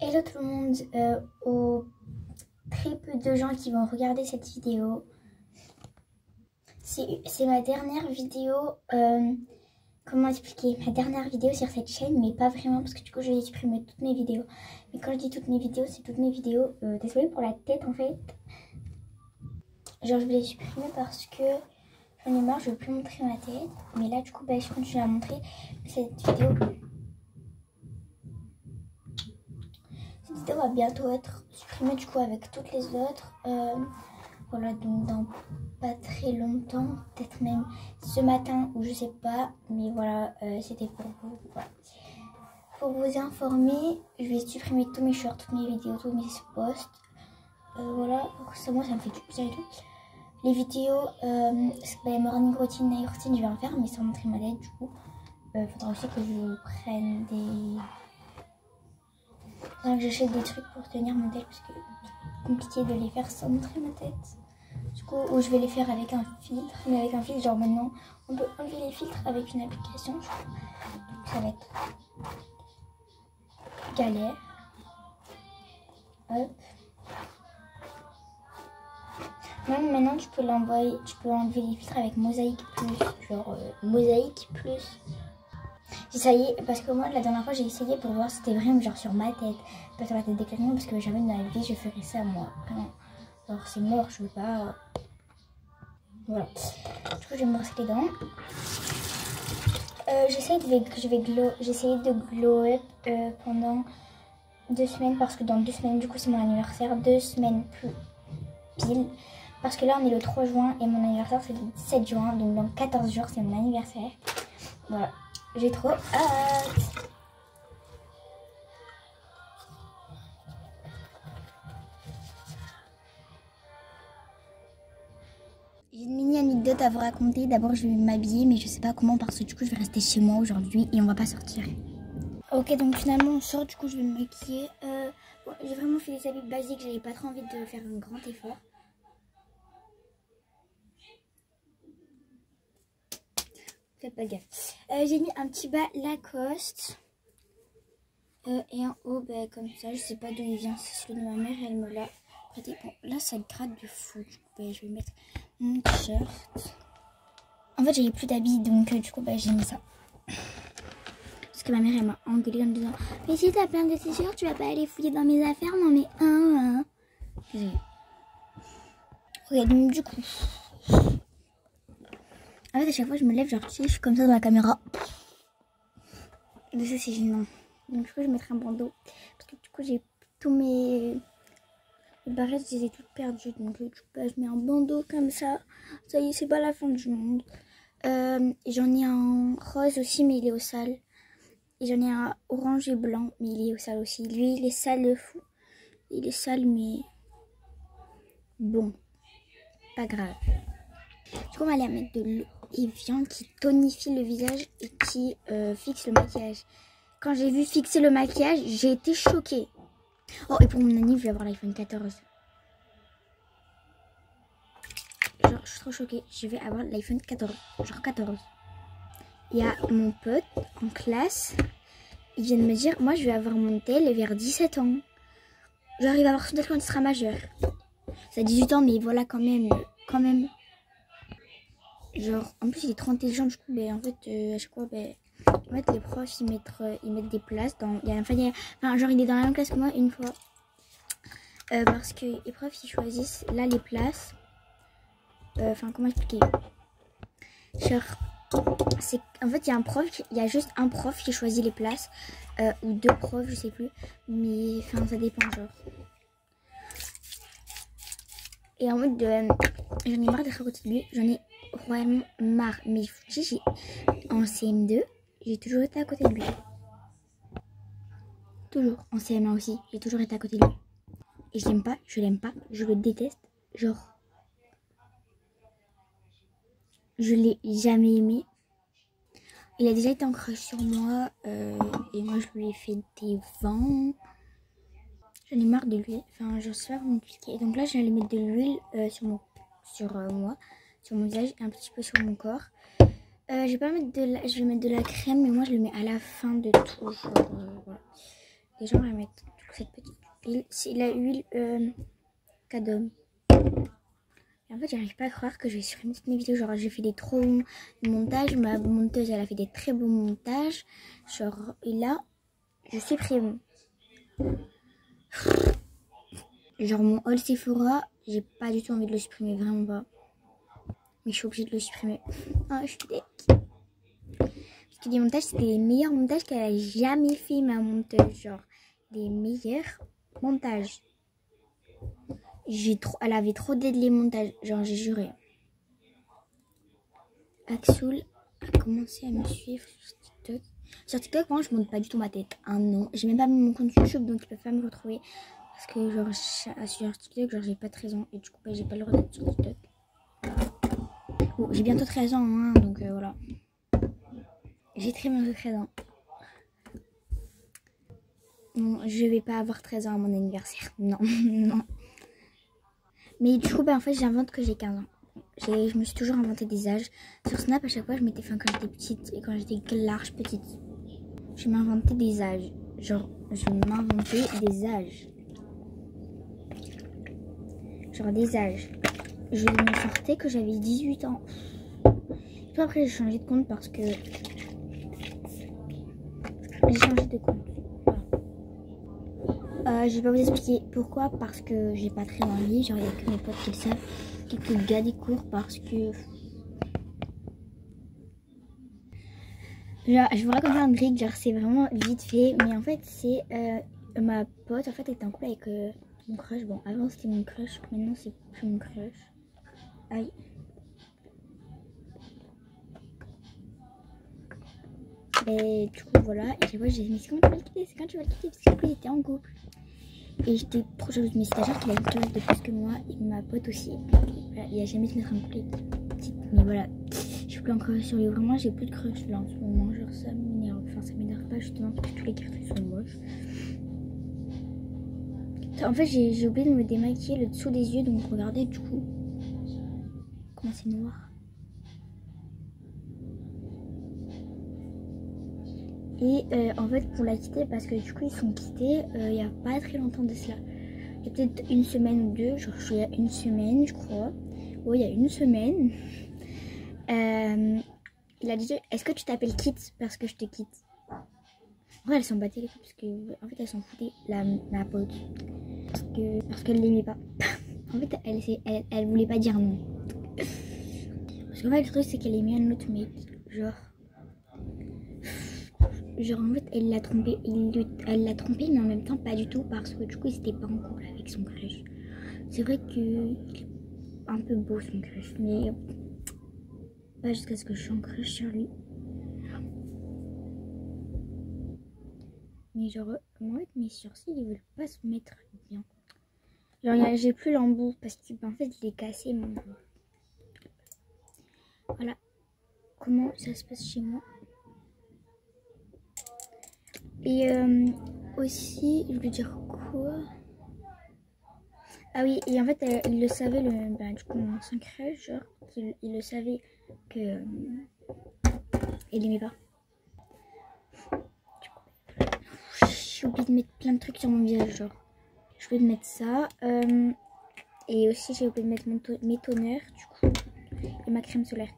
Hello tout le monde, aux très peu de gens qui vont regarder cette vidéo. C'est ma dernière vidéo, comment expliquer, ma dernière vidéo sur cette chaîne, mais pas vraiment parce que du coup je vais supprimer toutes mes vidéos. Mais quand je dis toutes mes vidéos, c'est toutes mes vidéos, désolée pour la tête en fait. Genre je vais les supprimer parce que j'en ai marre, je veux plus montrer ma tête. Mais là du coup bah, je continue à montrer cette vidéo. Cette vidéo va bientôt être supprimée du coup avec toutes les autres. Voilà, donc dans pas très longtemps, peut-être même ce matin ou je sais pas. Mais voilà, c'était pour vous. Voilà. Pour vous informer, je vais supprimer tous mes shorts, toutes mes vidéos, tous mes posts. Voilà, pour ça moi ça me fait du bien et tout. Les vidéos, morning routine, night routine, je vais en faire, mais sans montrer ma tête du coup. Faudra aussi que je prenne des... Faudra que j'achète des trucs pour tenir mon tête parce que c'est compliqué de les faire sans montrer ma tête. Du coup, je vais les faire avec un filtre, mais avec un filtre, genre maintenant, on peut enlever les filtres avec une application. Donc ça va être galère. Hop. Même maintenant, tu peux l'envoyer, tu peux enlever les filtres avec Mosaïque Plus, genre Mosaïque Plus. J'essayais, parce que moi, la dernière fois, j'ai essayé pour voir si c'était vraiment genre sur ma tête, pas sur la tête des clients, parce que jamais dans la vie, je ferais ça, moi. Vraiment. Alors, c'est mort, je veux pas... Voilà. Du coup, je vais me brosser les dents. J'essaie de glow up pendant 2 semaines, parce que dans 2 semaines, du coup, c'est mon anniversaire. 2 semaines plus pile. Parce que là, on est le 3 juin et mon anniversaire, c'est le 17 juin. Donc, dans 14 jours, c'est mon anniversaire. Voilà. J'ai trop hâte. J'ai une mini anecdote à vous raconter. D'abord, je vais m'habiller, mais je sais pas comment parce que du coup, je vais rester chez moi aujourd'hui et on va pas sortir. Ok, donc finalement, on sort. Du coup, je vais me maquiller. Bon, j'ai vraiment fait des habits basiques. J'avais pas trop envie de faire un grand effort. Faites pas gaffe. J'ai mis un petit bas Lacoste. Et en haut, bah, comme ça, je sais pas d'où il vient. C'est celui de ma mère, elle me l'a prêté. Bon, là, ça gratte de fou. Du coup, bah, je vais mettre mon t-shirt. En fait, j'avais plus d'habits, donc du coup, bah, j'ai mis ça. Parce que ma mère, elle m'a engueulée en me disant: mais si t'as plein de t-shirts, tu vas pas aller fouiller dans mes affaires? Non, mais désolée. Ok, donc du coup, en fait, à chaque fois, je me lève, genre, tu sais, je suis comme ça dans la caméra. Et ça, c'est gênant. Donc, du coup, je mettrai un bandeau. Parce que du coup, j'ai tous mes barrettes, je les ai toutes perdues. Donc, du coup, bah, je mets un bandeau comme ça. Ça y est, c'est pas la fin du monde. Et j'en ai un rose aussi, mais il est au sale. Et j'en ai un orange et blanc, mais il est au sale aussi. Lui, il est sale de fou. Il est sale, mais bon, pas grave. Du coup, on va aller mettre de l'eau Evian qui tonifie le visage et qui fixe le maquillage. Quand j'ai vu fixer le maquillage, j'ai été choquée. Oh, et pour mon anniv, je vais avoir l'iPhone 14. Genre, je suis trop choquée. Je vais avoir l'iPhone 14. Genre 14. Il y a mon pote en classe. Il vient de me dire: moi, je vais avoir mon tel vers 17 ans. Genre, il va avoir son tel quand il sera majeur. Ça a 18 ans, mais voilà, quand même. Genre, en plus, il est trop intelligent. Du coup, ben, en fait, à chaque fois, ben... En fait, les profs, ils mettent des places dans... Enfin, genre, il est dans la même classe que moi une fois. Parce que les profs, ils choisissent là les places. Enfin, comment expliquer? Genre, en fait, il y a juste un prof qui choisit les places. Ou 2 profs, je sais plus. Mais, enfin, ça dépend, genre. Et en mode, j'en ai marre d'être à côté de lui. J'en ai vraiment marre. Mais je vous dis, en CM2... j'ai toujours été à côté de lui. Toujours. En CM1 aussi, j'ai toujours été à côté de lui. Et je l'aime pas, je le déteste. Genre, je l'ai jamais aimé. Il a déjà été en crush sur moi. Et moi, je lui ai fait des vents. J'en ai marre de lui. Enfin, je sais pas comment expliquer. Donc là, je vais aller mettre de l'huile sur moi, sur mon visage et un petit peu sur mon corps. Je vais pas mettre je vais mettre de la crème, mais moi je le mets à la fin de tout. Genre, voilà. Les gens vont mettre. Du cette petite huile. C'est la huile Cadom. Et en fait, j'arrive pas à croire que je vais supprimer toutes mes vidéos. Genre, j'ai fait des trop bons montages. Ma monteuse, elle a fait des très bons montages. Genre, et là, je supprime. Genre, mon haul Sephora, j'ai pas du tout envie de le supprimer, vraiment pas. Mais je suis obligée de le supprimer. Ah, je suis déc. Parce que les montages, c'était les meilleurs montages qu'elle a jamais fait, ma monteuse. Genre, les meilleurs montages. Elle avait trop d'aide les montages. Genre, j'ai juré. Axoul a commencé à me suivre sur TikTok. Sur TikTok, moi, je monte pas du tout ma tête. Ah non. J'ai même pas mis mon compte YouTube, donc ils peuvent pas me retrouver. Parce que, genre, sur TikTok, genre, j'ai pas 13 ans. Et du coup, bah, j'ai pas le droit d'être sur TikTok. Bon, j'ai bientôt 13 ans, hein, donc voilà. J'ai très bientôt 13 ans. Non, je vais pas avoir 13 ans à mon anniversaire. Non, non. Mais du coup, bah, en fait, j'invente que j'ai 15 ans. Je me suis toujours inventé des âges. Sur Snap, à chaque fois, je mettais fin quand j'étais petite et quand j'étais large petite. Je m'inventais des âges. Genre, je m'inventais des âges. Genre des âges. Je me sortais que j'avais 18 ans. Puis après, j'ai changé de compte parce que... J'ai changé de compte. Je vais pas vous expliquer pourquoi, parce que j'ai pas très envie. Genre, il y a que mes potes qui le savent. Quelques gars des cours parce que... Genre, je vous raconte un truc, genre c'est vraiment vite fait. Mais en fait, c'est ma pote, en fait, elle était en couple avec mon crush. Bon, avant c'était mon crush, maintenant c'est plus mon crush. Aïe. Et du coup, voilà. Et chaque fois, j'ai dit, mais c'est quand tu vas le quitter? C'est quand tu vas le quitter? Parce que du coup, il était en couple. Et j'étais trop jalouse. Mais c'est-à-dire qu'il a une classe de plus que moi et ma pote aussi. Voilà, il a jamais se mettre en couple. Mais voilà, je suis plus en crush sur lui. Vraiment, j'ai plus de crush là en ce moment. Genre, ça m'énerve. Enfin, ça m'énerve pas justement parce que tous les cartes sont moches. En fait, j'ai oublié de me démaquiller le dessous des yeux. Donc, regardez du coup comment c'est noir. Et en fait, pour la quitter, parce que du coup, ils sont quittés il n'y a pas très longtemps de cela. Il y a peut-être une semaine ou deux, genre il y a une semaine, je crois. Oui, il y a une semaine. Il a dit, est-ce que tu t'appelles Kit parce que je te quitte? En vrai, elle s'en battait les couilles parce que, en fait, elle s'en foutait, ma pote. Parce qu'elle l'aimait pas. En fait, elle voulait pas dire non. Parce qu'en fait, le truc, c'est qu'elle aimait un autre mec. Genre en fait elle l'a trompé, mais en même temps pas du tout parce que du coup il n'était pas en couple avec son crush. C'est vrai que il est un peu beau son crush, mais pas jusqu'à ce que je sois en crush sur lui. Mais genre en fait mes sourcils ils veulent pas se mettre bien. Genre j'ai plus l'embout parce que en fait il est cassé mon... Voilà comment ça se passe chez moi. Et aussi, je voulais dire quoi? Ah oui, et en fait, il le savait, du coup, mon ancien crush, genre, il le savait que il aimait pas. J'ai oublié de mettre plein de trucs sur mon visage, genre. J'ai oublié de mettre ça. Et aussi, j'ai oublié de mettre mes toners, du coup, et ma crème solaire.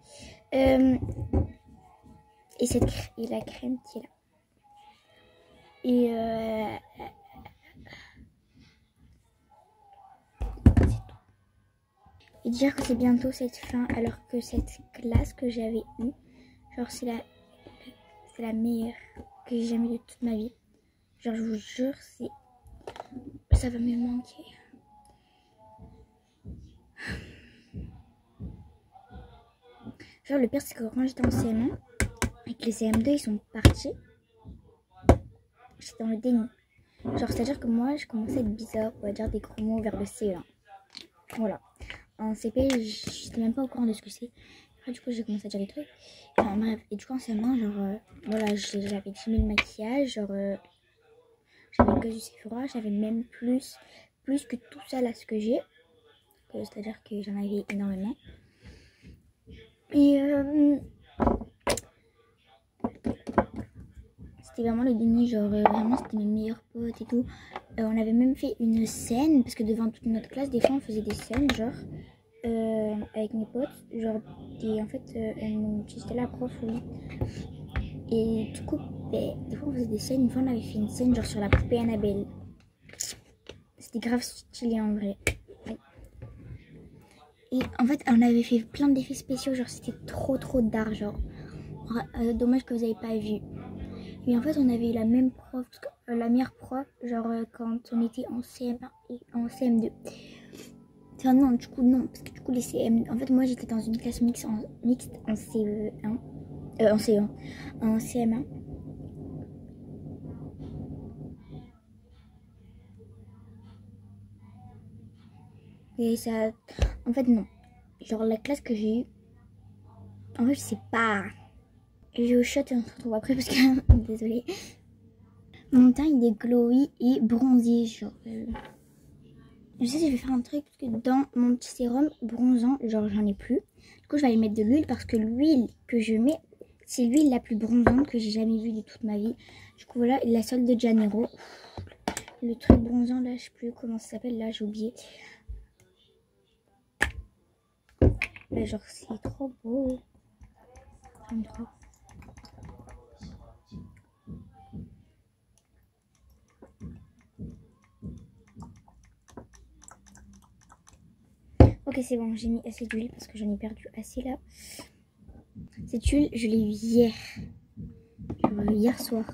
Et la crème qui est là. Et et dire que c'est bientôt cette fin, alors que cette classe que j'avais eue, genre c'est la meilleure que j'ai jamais eue de toute ma vie. Genre je vous jure, ça va me manquer. Genre le pire c'est que quand j'étais en CM1, et que les CM2 ils sont partis, j'étais dans le déni. Genre c'est-à-dire que moi je commençais à être bizarre, pour dire des gros mots vers le CE1. Voilà. En CP, j'étais même pas au courant de ce que c'est. Après, du coup, j'ai commencé à dire des trucs. Enfin, bref. Et du coup, en CM1, genre, voilà, j'avais 10 000 maquillages. Genre, j'avais que du Sephora. J'avais même plus que tout ça là, ce que j'ai. C'est-à-dire que j'en avais énormément. Et c'était vraiment le déni, genre vraiment c'était mes meilleurs potes et tout. On avait même fait une scène, parce que devant toute notre classe, des fois on faisait des scènes, genre, avec mes potes, genre, et en fait, c'était la prof, oui. Et du coup, des fois on faisait des scènes, une fois on avait fait une scène, genre sur la poupée Annabelle. C'était grave stylé en vrai. Oui. Et en fait, on avait fait plein d'effets spéciaux, genre c'était trop dark, genre. Dommage que vous n'avez pas vu. Et en fait, on avait eu la même prof, la meilleure prof, genre quand on était en CM1 et en CM2. Enfin non, du coup non, parce que du coup les CM... En fait, moi j'étais dans une classe mixte en CE1. En CE1. En CM1. Et ça... En fait, non. Genre la classe que j'ai eue... En fait, je sais pas. Je vais au shot et on se retrouve après parce que... Désolée. Mon teint, il est glowy et bronzé, genre... Je sais, je vais faire un truc parce que dans mon petit sérum bronzant, genre j'en ai plus. Du coup, je vais aller mettre de l'huile parce que l'huile que je mets, c'est l'huile la plus bronzante que j'ai jamais vue de toute ma vie. Du coup, voilà, la Sol de Janeiro. Le truc bronzant, là, je sais plus comment ça s'appelle, là, j'ai oublié. Là, genre, c'est trop beau. J'aime trop. Ok, c'est bon, j'ai mis assez d'huile parce que j'en ai perdu assez là. Cette huile, je l'ai eu hier. Hier soir.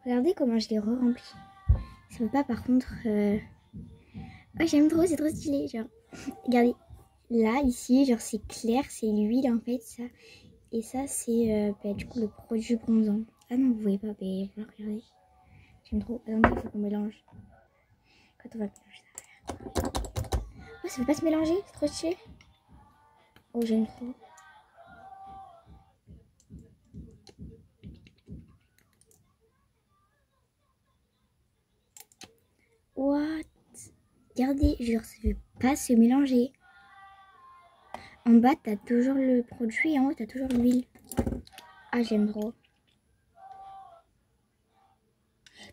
Regardez comment je l'ai re-remplie. Ça veut pas, par contre... Oh, j'aime trop, c'est trop stylé. Genre, regardez. Là, ici, genre, c'est clair, c'est l'huile en fait, ça. Et ça, c'est du coup le produit bronzant. Ah non, vous voyez pas, mais voilà, regardez. J'aime trop. Attendez, il faut qu'on mélange. Quand on va mélanger ça. Oh, ça veut pas se mélanger, c'est trop stylé. Oh, j'aime trop. What? Regardez, genre, ça veut pas se mélanger. En bas, t'as toujours le produit et en haut, t'as toujours l'huile. Ah, j'aime trop.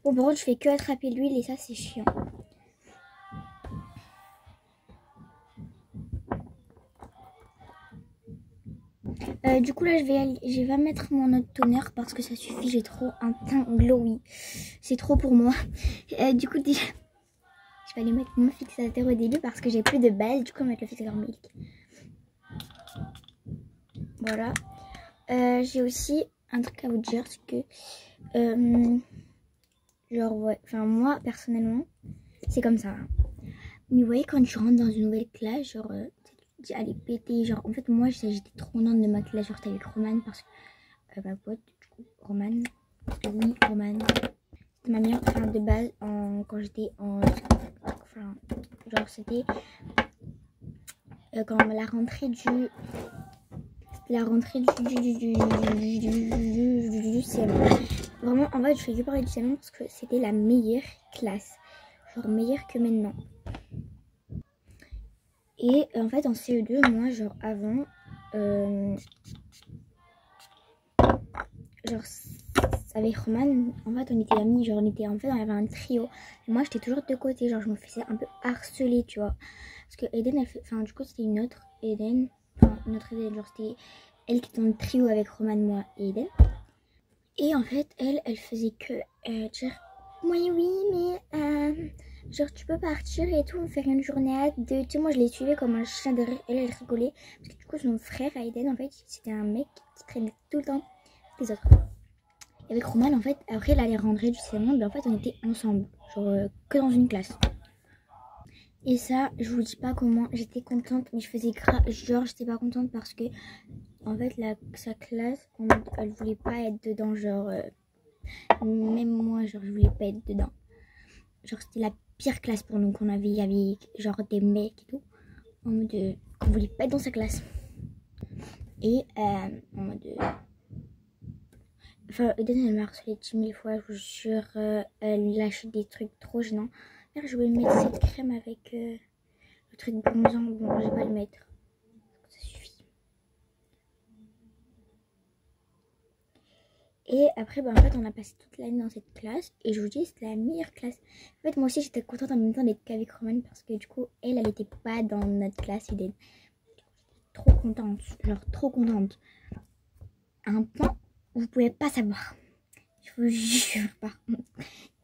Bon, par contre, je fais que attraper l'huile et ça, c'est chiant. Du coup, là, je vais mettre mon autre toner parce que ça suffit. J'ai trop un teint glowy. C'est trop pour moi. Du coup, déjà, je vais aller mettre mon fixateur au début parce que j'ai plus de balles. Du coup, on va mettre le fixateur Milk. Voilà. J'ai aussi un truc à vous dire, c'est que genre ouais, enfin moi personnellement, c'est comme ça. Mais vous voyez quand tu rentres dans une nouvelle classe, genre tu dis allez péter, genre en fait moi j'étais trop contente de ma classe, genre avec Romane parce que ma pote, du coup Romane, oui Romane, c'était ma meilleure, enfin de base quand j'étais en, enfin genre c'était quand la rentrée du CM1. Vraiment, en fait, je fais que parler du CM1 parce que c'était la meilleure classe. Genre meilleure que maintenant. Et en fait, en CE2, moi, genre avant, genre avec Roman, en fait, on était amis. Genre, en fait, on avait un trio. Et moi, j'étais toujours de côté. Genre, je me faisais un peu harceler, tu vois. Parce que Eden, elle fait, enfin, du coup, c'était une autre Eden. Enfin, une autre Eden, genre, c'était elle qui était en trio avec Roman, moi et Eden. Et en fait, elle faisait que dire oui, mais genre tu peux partir et tout, faire une journée à deux. Tu sais, moi je l'ai suivie comme un chien derrière elle rigolait. Parce que du coup, son frère Aiden, en fait, c'était un mec qui traînait tout le temps les autres. Et avec Roman, en fait, après elle allait rentrer du CM1, mais en fait, on était ensemble, genre que dans une classe. Et ça, je vous dis pas comment j'étais contente, mais je faisais genre j'étais pas contente parce que en fait sa classe, elle voulait pas être dedans, genre même moi, genre je voulais pas être dedans. Genre c'était la pire classe pour nous qu'on avait, il y avait genre des mecs et tout, en mode qu'on voulait pas être dans sa classe. Et en mode enfin Eden elle m'a harcelé 10 000 fois, je vous jure, elle lâche des trucs trop gênants. Merde, je voulais mettre cette crème avec le truc bronzant, bon je vais pas le mettre. Ça suffit. Et après, bah, en fait, on a passé toute l'année dans cette classe. Et je vous dis, c'était la meilleure classe. En fait, moi aussi, j'étais contente en même temps d'être qu'avec Romane. Parce que du coup, elle était pas dans notre classe. Elle était trop contente. Genre, trop contente. À un point où vous pouvez pas savoir. Je vous jure pas.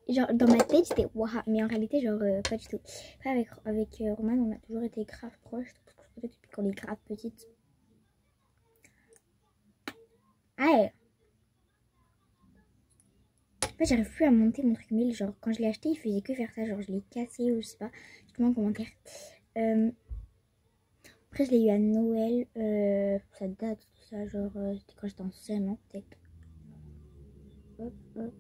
Genre, dans ma tête, j'étais waouh. Mais en réalité, genre, pas du tout. Après, avec Romane, on a toujours été grave proches. Peut-être depuis qu'on est grave petite. Ah ouais. En fait, j'arrive plus à monter mon truc mail. Genre, quand je l'ai acheté, il faisait que faire ça. Genre, je l'ai cassé ou je sais pas. Dites-moi en commentaire. Après, je l'ai eu à Noël. Ça date, tout ça. Genre, c'était quand j'étais en CM1, peut-être. Hop, hop.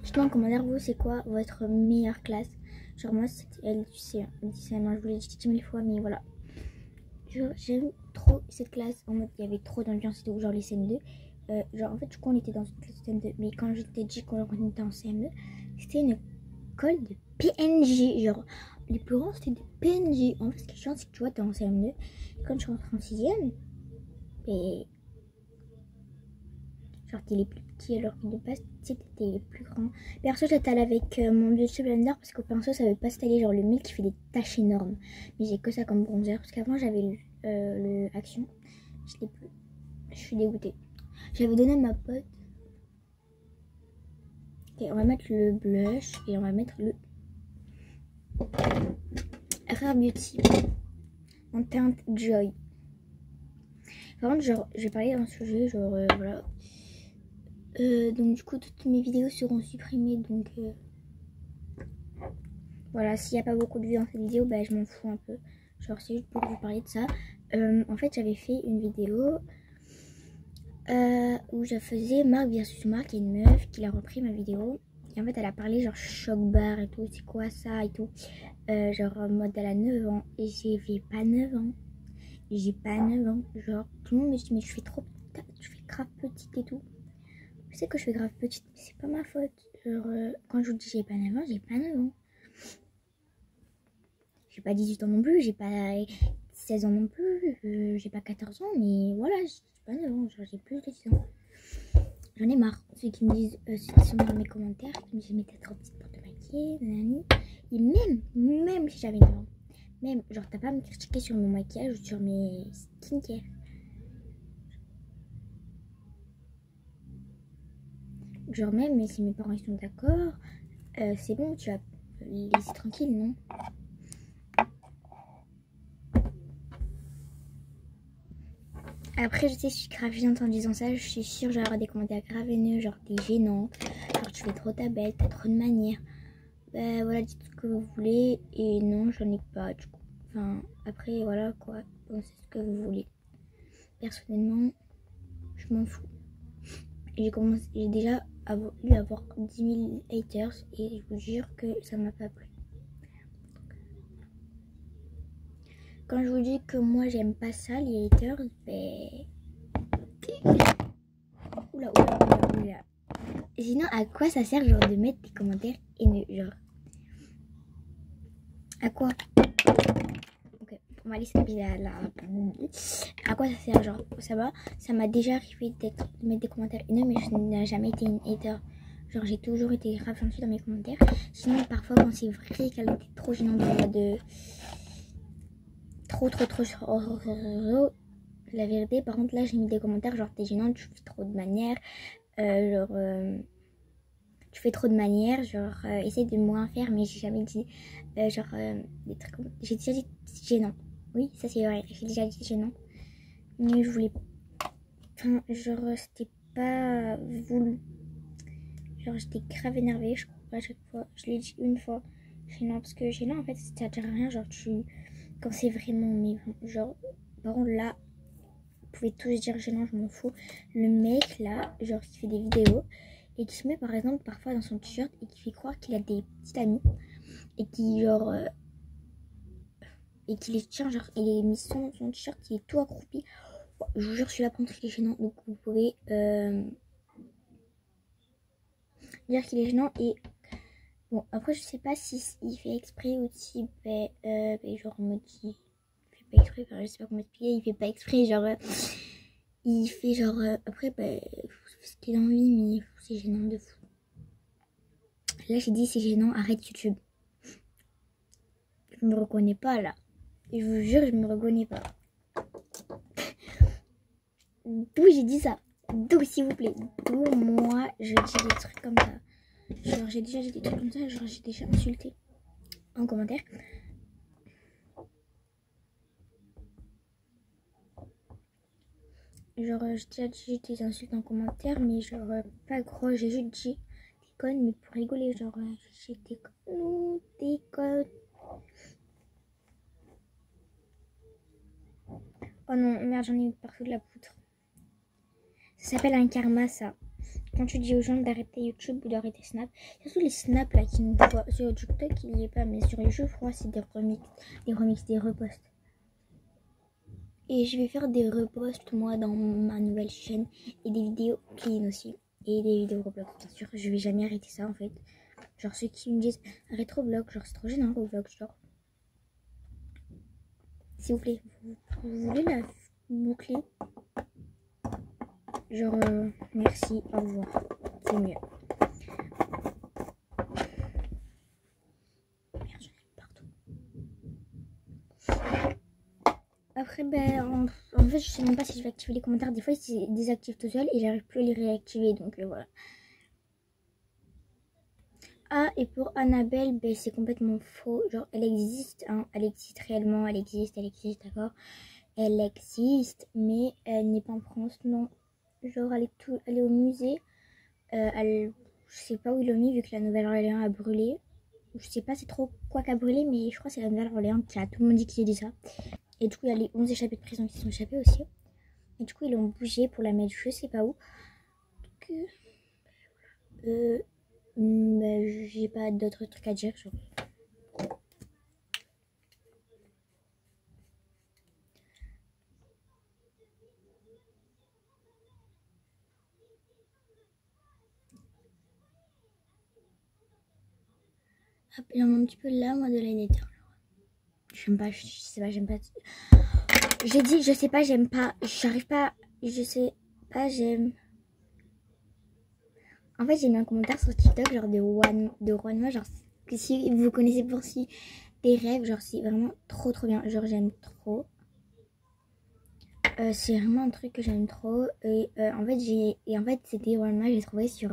Dites-moi en commentaire, vous, c'est quoi votre meilleure classe? Genre, moi, c'était elle du CM1. Je vous l'ai dit 10 000 fois, mais voilà. J'aime trop cette classe. En mode, il y avait trop d'ambiance et tout. Genre, les CM2. Genre, en fait, du coup, on était dans une classe de CM2. Mais quand je t'ai dit qu'on était en CM2, c'était une école de PNJ. Genre, les plus grands, c'était des PNJ. En fait, ce qui est chiant, c'est que tu vois, t'es en CM2. Et quand je rentre en 6ème, et genre, t'es les plus petits, alors que de base, tu sais, t'es les plus grands. Perso, j'étais allée avec mon Beauty Blender parce qu'au pinceau, ça veut pas s'installer. Genre, le mille qui fait des taches énormes. Mais j'ai que ça comme bronzer. Parce qu'avant, j'avais le Action. Je l'ai plus. Je suis dégoûtée. J'avais donné à ma pote. Ok, on va mettre le blush et on va mettre le Rare Beauty en teinte Joy. Par contre, genre, je vais parler d'un sujet, genre, voilà. Donc, du coup, toutes mes vidéos seront supprimées. Donc, voilà, s'il n'y a pas beaucoup de vues dans cette vidéo, bah, je m'en fous un peu. Genre, c'est juste pour vous parler de ça. En fait, j'avais fait une vidéo où je faisais Marc versus Marc et une meuf qui a repris ma vidéo. Et en fait, elle a parlé genre choc bar et tout, c'est quoi ça et tout. Genre en mode elle a 9 ans et j'ai pas 9 ans. J'ai pas 9 ans. Genre, tout le monde me dit, mais tu fais trop, tu fais grave petite et tout. Je sais que je fais grave petite, mais c'est pas ma faute. Genre, quand je vous dis j'ai pas 9 ans, j'ai pas 9 ans. J'ai pas 18 ans non plus, j'ai pas 16 ans non plus, j'ai pas 14 ans, mais voilà, j'ai pas 9 ans, genre j'ai plus de 10 ans. J'en ai marre. Ceux qui me disent, ceux qui sont dans mes commentaires, qui me disent, mais t'es trop petite pour te maquiller, nanani. Et même si j'avais 9 ans, même, genre, t'as pas à me critiquer sur mon maquillage ou sur mes skincare. Genre, même si mes parents sont d'accord, c'est bon, tu vas les laisser tranquille, non? Après, je sais, je suis grave gênante en disant ça. Je suis sûre, j'aurai des commentaires grave haineux, genre t'es gênante, genre tu fais trop ta belle, t'as trop de manières. Bah voilà, dites ce que vous voulez. Et non, j'en ai pas du coup. Enfin, après, voilà quoi, pensez ce que vous voulez. Personnellement, je m'en fous. J'ai déjà eu à avoir 10 000 haters et je vous jure que ça m'a pas plu. Quand je vous dis que moi j'aime pas ça, les haters, ben. Oula. Sinon, à quoi ça sert genre de mettre des commentaires haineux, genre à quoi? Ok, on va laisser là. À quoi ça sert, genre ça m'a déjà arrivé de mettre des commentaires haineux, mais je n'ai jamais été une hater. Genre j'ai toujours été grave gentille dans mes commentaires. Sinon parfois quand c'est vrai qu'elle était trop gênante de trop la vérité. Par contre là j'ai mis des commentaires genre t'es gênante, tu fais trop de manières, tu fais trop de manières, genre essaye de moins faire, mais j'ai jamais dit des trucs comme... J'ai déjà dit gênant. Oui, ça c'est vrai, j'ai déjà dit gênant. Mais je voulais... Enfin, genre c'était pas voulu. Genre j'étais grave énervée, je crois, à chaque fois. Je l'ai dit une fois. Gênant, parce que gênant en fait ça ne rien, genre tu... Quand c'est vraiment... Mais genre, par contre là, vous pouvez tous dire gênant, je m'en fous. Le mec là, genre qui fait des vidéos... Et qui se met par exemple parfois dans son t-shirt et qui fait croire qu'il a des petites amies et qui genre et qui les tient genre il est mis son t-shirt qui est tout accroupi. Bon, je vous jure celui-là par contre il est gênant, donc vous pouvez dire qu'il est gênant. Et bon après je sais pas si il fait exprès ou si genre on me dit il fait pas exprès, enfin, je sais pas comment expliquer, il fait pas exprès genre Il fait genre... après, bah, ce qu'il a envie, mais c'est gênant de fou. Là, j'ai dit c'est gênant, arrête YouTube. Je me reconnais pas, là. Je vous jure, je me reconnais pas. D'où j'ai dit ça? D'où, s'il vous plaît? D'où moi, je dis des trucs comme ça? Genre, j'ai déjà dit des trucs comme ça, genre, j'ai déjà insulté en commentaire. Genre, j'ai déjà dit des insultes en commentaire, mais genre, pas gros, j'ai juste dit des connes, mais pour rigoler, genre, j'ai des connes, non, des connes. Oh non, merde, j'en ai eu partout de la poudre. Ça s'appelle un karma, ça. Quand tu dis aux gens d'arrêter YouTube ou d'arrêter Snap, surtout les Snap là qui nous voient sur TikTok, il n'y est pas, mais sur YouTube, je crois, c'est des remix, des reposts. Et je vais faire des reposts moi dans ma nouvelle chaîne et des vidéos clean aussi. Et des vidéos Roblox, bien sûr. Je vais jamais arrêter ça en fait. Genre ceux qui me disent arrête Roblox, genre c'est trop gênant Roblox, genre. S'il vous plaît, vous voulez la boucler? Genre merci, au revoir. C'est mieux. Merde, j'en ai partout. Après, ben, en fait, je sais même pas si je vais activer les commentaires. Des fois, ils se désactivent tout seul et j'arrive plus à les réactiver. Donc voilà. Ah, et pour Annabelle, ben, c'est complètement faux. Genre, elle existe, hein. Elle existe réellement. Elle existe, d'accord. Elle existe, mais elle n'est pas en France, non. Genre, elle est au musée. Je sais pas où ils l'ont mis, vu que la Nouvelle-Orléans a brûlé. Je sais pas c'est trop quoi qu'a brûlé, mais je crois que c'est la Nouvelle-Orléans qui a tout le monde dit qu'il a dit ça. Et du coup, il y a les 11 échappés de prison qui sont échappés aussi. Et du coup, ils l'ont bougé pour la mettre je sais pas où. Donc, bah, j'ai pas d'autres trucs à dire. Genre. Hop, il y en a un petit peu là, moi, de la nether. J'aime pas, je sais pas, j'aime pas. J'ai dit, je sais pas, j'aime pas. J'arrive pas, je sais pas, j'aime. En fait, j'ai mis un commentaire sur TikTok, genre de Juanma, genre que si vous connaissez pour si des rêves, genre c'est vraiment trop bien. Genre j'aime trop. C'est vraiment un truc que j'aime trop. Et en fait, c'était Juanma, j'ai trouvé sur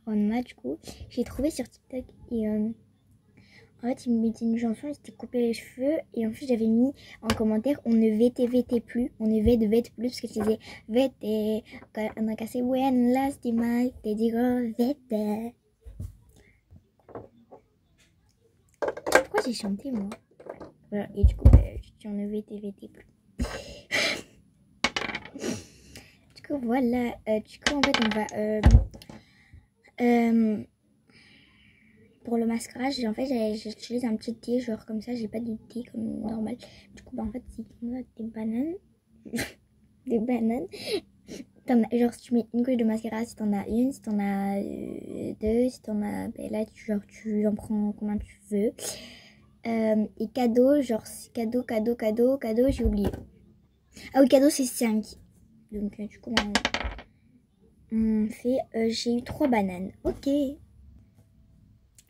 Juanma du coup. J'ai trouvé sur TikTok et en fait, il me mettait une chanson, il s'était coupé les cheveux. Et en fait, j'avais mis en commentaire, on ne vete plus. On ne vete plus. Parce que je disais, vete. On a cassé, buen, lastima, te digo, vete. Pourquoi j'ai chanté, moi? Voilà, et du coup, je dis, on ne vete plus. Du coup, voilà. Du coup, en fait, on va... pour le mascara, en fait, j'utilise un petit thé, genre comme ça, j'ai pas du thé comme normal. Du coup, bah, en fait, c'est des bananes. Des bananes. Genre, si tu mets une couche de mascara, si t'en as une, si t'en as deux, si t'en as. Ben là, tu en prends combien tu veux. Et cadeau, genre, cadeau, j'ai oublié. Ah oui, cadeau, c'est 5. Donc, du coup, on fait. J'ai eu 3 bananes. Ok.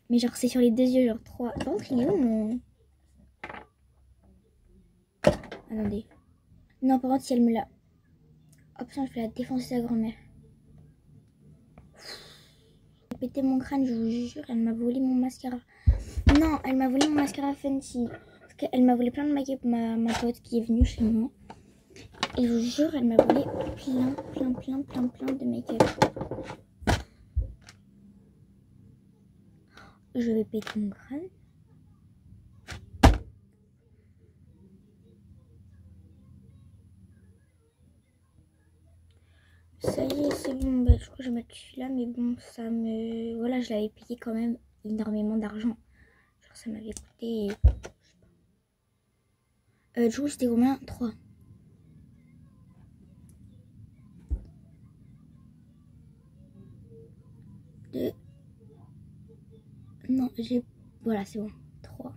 Mais genre, c'est sur les 2 yeux, genre 3. Par contre, il est où mon. Attendez. Non, par contre, si elle me l'a. Oh putain, je vais la défoncer sa grand-mère. J'ai pété mon crâne, je vous jure, elle m'a volé mon mascara. Non, elle m'a volé mon mascara Fenty. Parce qu'elle m'a volé plein de make-up, ma pote qui est venue chez moi. Et je vous jure, elle m'a volé plein de make-up. Je vais péter mon crâne. Ça y est, c'est bon. Bah, je crois que je vais mettre celui-là, mais bon, ça me. Voilà, je l'avais payé quand même énormément d'argent. Genre, ça m'avait coûté. Du coup, c'était combien? 3. Non, j'ai. Voilà, c'est bon. 3.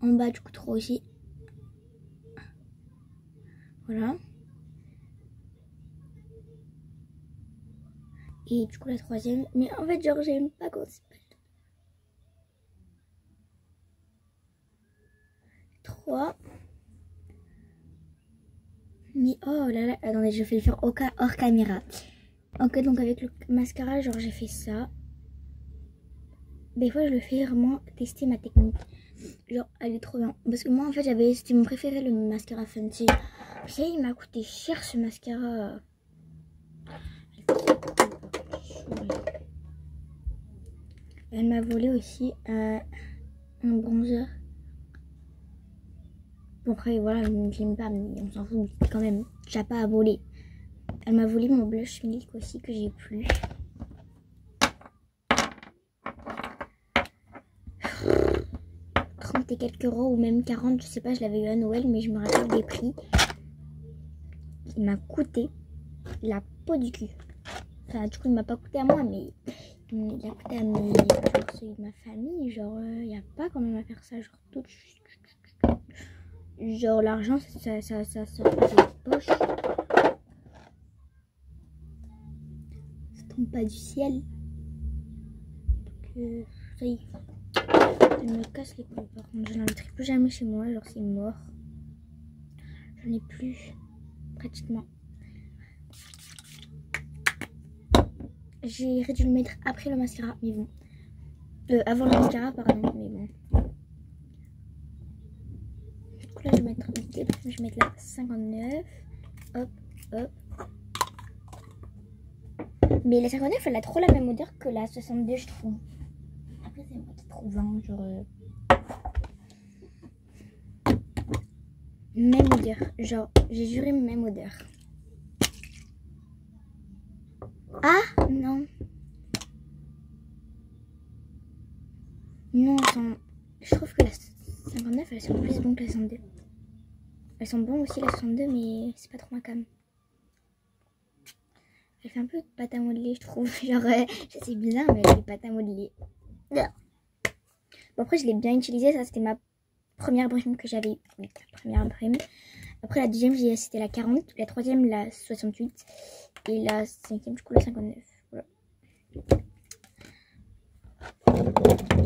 En bas, du coup, 3 aussi. Voilà. Et du coup la troisième, mais en fait genre j'aime pas quand c'est pas 3. Mais oh là là, attendez, je vais le faire hors caméra. Ok, donc avec le mascara, genre j'ai fait ça. Des fois je le fais vraiment tester ma technique. Genre elle est trop bien. Parce que moi en fait c'était mon préféré, le mascara Fenty. Puis il m'a coûté cher ce mascara. Elle m'a volé aussi un bronzer. Bon après voilà, je l'aime pas, mais on s'en fout quand même. J'ai pas à voler. Elle m'a volé mon blush milk aussi que j'ai plus. Et quelques euros ou même 40, je sais pas, je l'avais eu à Noël, mais je me rappelle des prix. Il m'a coûté la peau du cul. Enfin, du coup, il m'a pas coûté à moi, mais il a coûté à celui de ma famille. Genre, il n'y a pas quand même à faire ça. Genre, tout. Genre, l'argent, ça sort des poches. Ça tombe pas du ciel. Donc, ça y est. Elle me casse les couilles. Par contre, je n'inviterai plus jamais chez moi. Genre, c'est mort. J'en ai plus. Pratiquement. J'ai dû le mettre après le mascara, mais bon. Avant le mascara, pardon, mais bon. Du coup, là, je vais mettre la 59. Hop, hop. Mais la 59, elle a trop la même odeur que la 62, je trouve. Après, c'est moi qui trouve, hein, genre... Même odeur. Genre, j'ai juré même odeur. Ah, non. Non, je trouve que la 59, elles sont plus bonnes que la 62. Elles sont bonnes aussi la 62, mais c'est pas trop ma cam. Elle fait un peu pâte à modeler, je trouve. Genre, je sais bizarre, mais elle fait pâte à modeler. Bon, après, je l'ai bien utilisée. Ça, c'était ma première brume que j'avais. Oui, la première brume. Après, la deuxième, c'était la 40. La troisième, la 68. Et la cinquième, du coup, la 59. Voilà.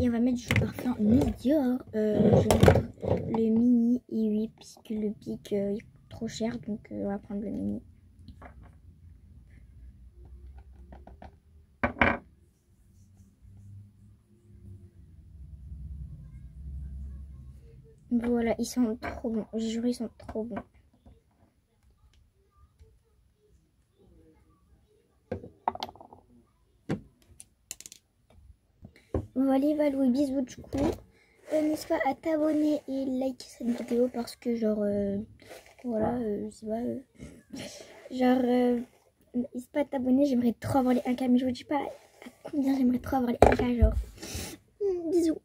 Et on va mettre du parfum Dior. Je vais mettre le mini I8 puisque le pic est trop cher. Donc, on va prendre le mini. Voilà, ils sont trop bons. J'ai juré, ils sont trop bons. Voilà, Valou, bisous du coup. N'hésite pas à t'abonner et liker cette vidéo parce que genre, voilà, je sais pas, genre, n'hésite pas à t'abonner, j'aimerais trop avoir les 1K, mais je vous dis pas à combien j'aimerais trop avoir les 1K, genre, bisous.